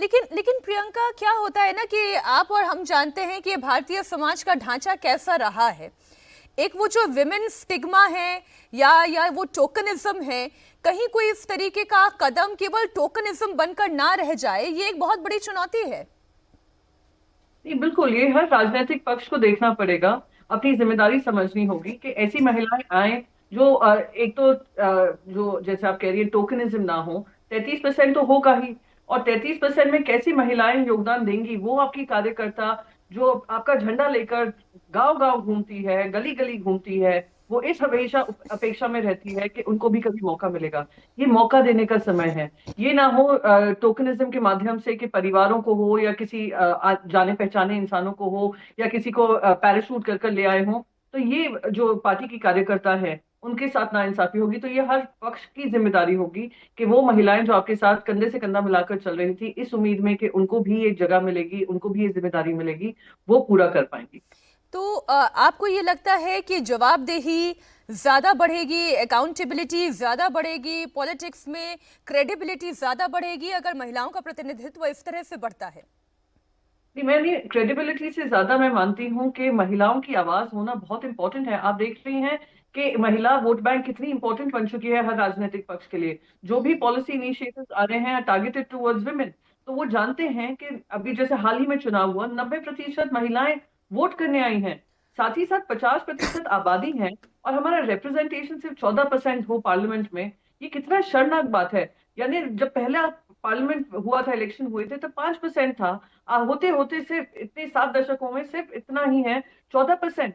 लेकिन लेकिन प्रियंका, क्या होता है ना कि आप और हम जानते हैं कि भारतीय समाज का ढांचा कैसा रहा है। एक वो जो विमेन स्टिग्मा है या वो टोकनिज्म है, कहीं कोई इस तरीके का कदम केवल टोकनिज्म बनकर ना रह जाए, ये एक बहुत बड़ी चुनौती है। नहीं, बिल्कुल, ये हर राजनीतिक पक्ष को देखना पड़ेगा। अपनी जिम्मेदारी समझनी होगी कि ऐसी महिलाएं आए जो एक तो जो जैसे आप कह रही है टोकनिज्म ना हो। 33% तो होगा ही। और 33% में कैसी महिलाएं योगदान देंगी, वो आपकी कार्यकर्ता जो आपका झंडा लेकर गांव गांव घूमती है, गली गली घूमती है, वो इस हमेशा अपेक्षा में रहती है कि उनको भी कभी मौका मिलेगा। ये मौका देने का समय है। ये ना हो टोकनिज्म के माध्यम से कि परिवारों को हो या किसी जाने पहचाने इंसानों को हो या किसी को पैराशूट कर कर ले आए हों। तो ये जो पार्टी की कार्यकर्ता है उनके साथ नाइंसाफी होगी, तो ये हर पक्ष की जिम्मेदारी होगी कि वो महिलाएं जो आपके साथ कंधे से कंधा मिलाकर चल रही थी इस उम्मीद में कि उनको भी एक जगह मिलेगी, उनको भी ये जिम्मेदारी मिलेगी, वो पूरा कर पाएंगी। तो आपको ये लगता है कि जवाबदेही ज्यादा बढ़ेगी, अकाउंटेबिलिटी ज्यादा बढ़ेगी, पॉलिटिक्स में क्रेडिबिलिटी ज्यादा बढ़ेगी अगर महिलाओं का प्रतिनिधित्व इस तरह से बढ़ता है? नहीं, मैं नहीं, क्रेडिबिलिटी से ज्यादा मैं मानती हूँ कि महिलाओं की आवाज होना बहुत इंपॉर्टेंट है। आप देख रही हैं कि महिला वोट बैंक कितनी इंपॉर्टेंट बन चुकी है हर राजनीतिक पक्ष के लिए। जो भी पॉलिसी इनिशिएटिव्स आ रहे हैं टारगेटेड टुवर्ड्स वुमेन, तो वो जानते हैं कि अभी जैसे हाल ही में चुनाव हुआ, 90% महिलाएं वोट करने आई हैं। साथ ही साथ 50% आबादी है और हमारा रिप्रेजेंटेशन सिर्फ 14% हो पार्लियामेंट में। ये कितना शर्मनाक बात है। यानी जब पहला पार्लियामेंट हुआ था, इलेक्शन हुए थे, तो 5% था। होते होते सिर्फ इतने 7 दशकों में सिर्फ इतना ही है, 14%।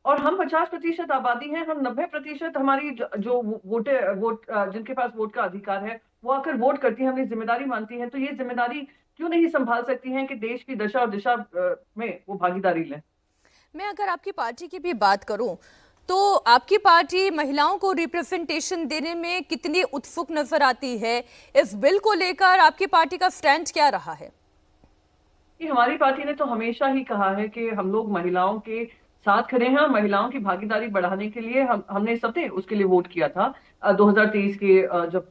और हम 50% आबादी हैं, हम 90% हमारी जो जिनके पास वोट का अधिकार है वो आकर वोट करती हैं, अपनी जिम्मेदारी मानती हैं। तो ये जिम्मेदारी क्यों नहीं संभाल सकती हैं कि देश की दशा और दिशा में वो भागीदारी लें। मैं अगर आपकी पार्टी की भी बात करूं, तो आपकी पार्टी महिलाओं को रिप्रेजेंटेशन देने में कितनी उत्सुक नजर आती है? इस बिल को लेकर आपकी पार्टी का स्टैंड क्या रहा है? कि हमारी पार्टी ने तो हमेशा ही कहा है कि हम लोग महिलाओं के साथ खड़े हैं और महिलाओं की भागीदारी बढ़ाने के लिए हमने सबने उसके लिए वोट किया था। 2023 के जब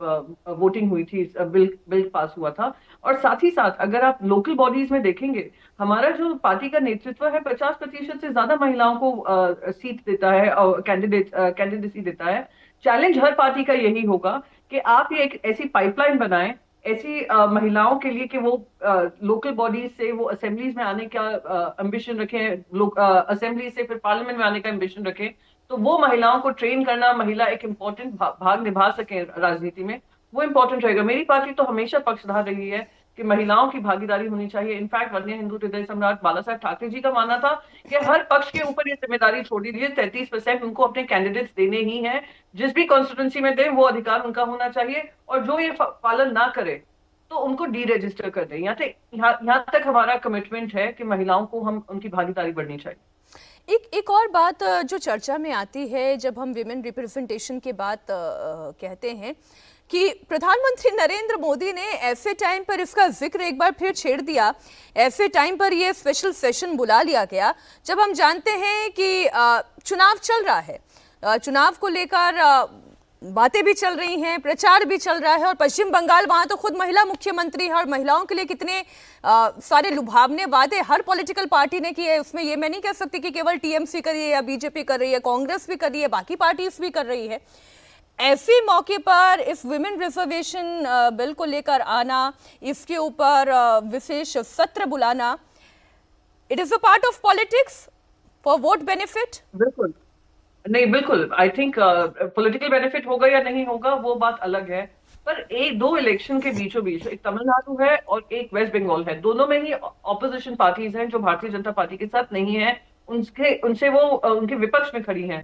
वोटिंग हुई थी, बिल बिल पास हुआ था। और साथ ही साथ अगर आप लोकल बॉडीज में देखेंगे, हमारा जो पार्टी का नेतृत्व है 50% से ज्यादा महिलाओं को सीट देता है और कैंडिडेसी देता है। चैलेंज हर पार्टी का यही होगा कि आप ये एक ऐसी पाइपलाइन बनाएं, ऐसी महिलाओं के लिए कि वो लोकल बॉडीज से वो असेंबलीज में आने का एम्बिशन रखें, लोग असेंबली से फिर पार्लियामेंट में आने का एम्बिशन रखें। तो वो महिलाओं को ट्रेन करना, महिला एक इम्पोर्टेंट भाग निभा सके राजनीति में, वो इम्पोर्टेंट रहेगा। मेरी पार्टी तो हमेशा पक्षधार रही है कि महिलाओं की भागीदारी होनी चाहिए। इनफैक्ट वन्य हिंदू हृदय सम्राट बाला साहब ठाकरे जी का मानना था कि हर पक्ष के ऊपर ये जिम्मेदारी छोड़ दी दीजिए, 33% उनको अपने कैंडिडेट्स देने ही हैं। जिस भी कॉन्स्टिट्यूंसी में दे वो अधिकार उनका होना चाहिए, और जो ये पालन ना करे तो उनको डी रजिस्टर कर दें। यहाँ तक हमारा कमिटमेंट है कि महिलाओं को हम उनकी भागीदारी बढ़नी चाहिए। एक एक और बात जो चर्चा में आती है जब हम विमेन रिप्रेजेंटेशन की बात कहते हैं, कि प्रधानमंत्री नरेंद्र मोदी ने ऐसे टाइम पर इसका जिक्र एक बार फिर छेड़ दिया। ऐसे टाइम पर ये स्पेशल सेशन बुला लिया गया जब हम जानते हैं कि चुनाव चल रहा है। चुनाव को लेकर बातें भी चल रही हैं, प्रचार भी चल रहा है, और पश्चिम बंगाल, वहां तो खुद महिला मुख्यमंत्री है और महिलाओं के लिए कितने सारे लुभावने वादे हर पॉलिटिकल पार्टी ने किए। उसमें ये मैं नहीं कह सकती कि केवल टीएमसी कर रही है या बीजेपी कर रही है, कांग्रेस भी कर रही है, बाकी पार्टीज भी कर रही है। ऐसे मौके पर इस विमेन रिजर्वेशन बिल को लेकर आना, इसके ऊपर विशेष सत्र बुलाना, it is a part of politics for vote benefit. बिल्कुल नहीं, बिल्कुल, आई थिंक पॉलिटिकल बेनिफिट होगा या नहीं होगा वो बात अलग है। पर एक दो इलेक्शन के बीचों बीच एक तमिलनाडु है और एक वेस्ट बंगाल है, दोनों में ही ऑपोजिशन पार्टीज हैं जो भारतीय जनता पार्टी के साथ नहीं है, उनके उनसे वो उनके विपक्ष में खड़ी हैं।